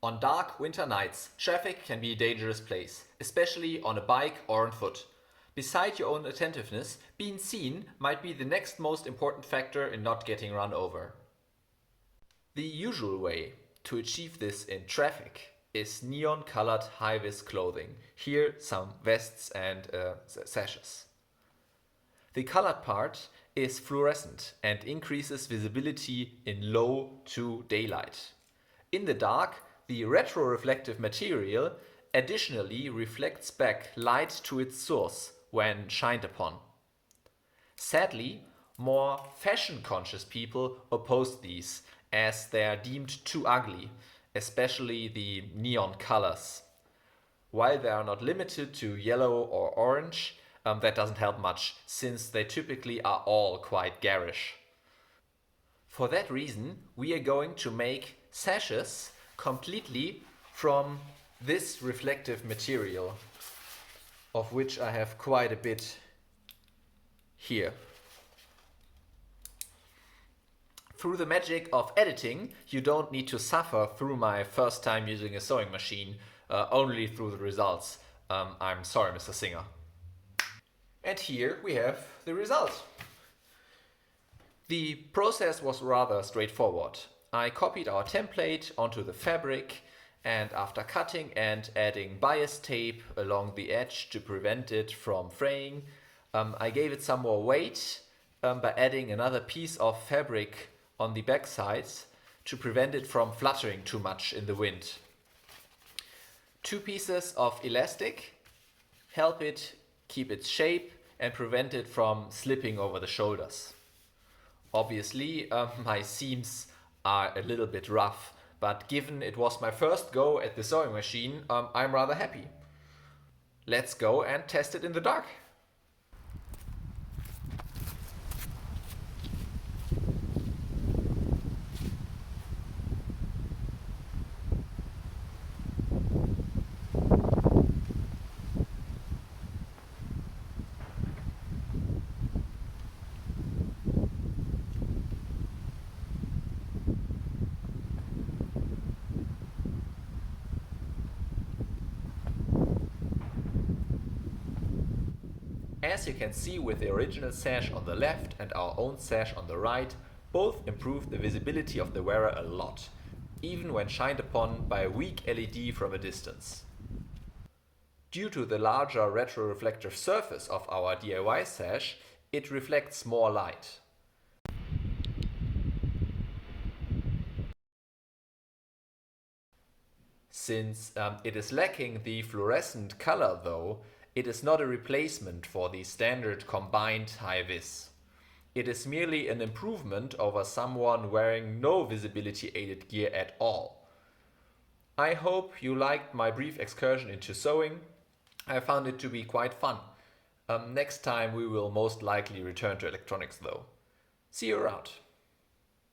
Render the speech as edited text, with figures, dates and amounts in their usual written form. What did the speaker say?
On dark winter nights, traffic can be a dangerous place, especially on a bike or on foot. Beside your own attentiveness, being seen might be the next most important factor in not getting run over. The usual way to achieve this in traffic is neon-colored high-vis clothing. Here some vests and sashes. The colored part is fluorescent and increases visibility in low to daylight. In the dark, the retroreflective material additionally reflects back light to its source when shined upon. Sadly, more fashion-conscious people oppose these as they are deemed too ugly, especially the neon colors. While they are not limited to yellow or orange, that doesn't help much since they typically are all quite garish. For that reason, we are going to make sashes completely from this reflective material, of which I have quite a bit here. Through the magic of editing, you don't need to suffer through my first time using a sewing machine, only through the results. I'm sorry, Mr. Singer. And here we have the result. The process was rather straightforward. I copied our template onto the fabric, and after cutting and adding bias tape along the edge to prevent it from fraying, I gave it some more weight by adding another piece of fabric on the back sides to prevent it from fluttering too much in the wind. 2 pieces of elastic help it keep its shape and prevent it from slipping over the shoulders. Obviously, my seams are a little bit rough, but given it was my first go at the sewing machine, I'm rather happy. Let's go and test it in the dark. As you can see with the original sash on the left and our own sash on the right, both improve the visibility of the wearer a lot, even when shined upon by a weak LED from a distance. Due to the larger retroreflective surface of our DIY sash, it reflects more light. Since it is lacking the fluorescent color though, it is not a replacement for the standard combined high-vis. It is merely an improvement over someone wearing no visibility aided gear at all. I hope you liked my brief excursion into sewing. I found it to be quite fun. Next time we will most likely return to electronics though. See you around.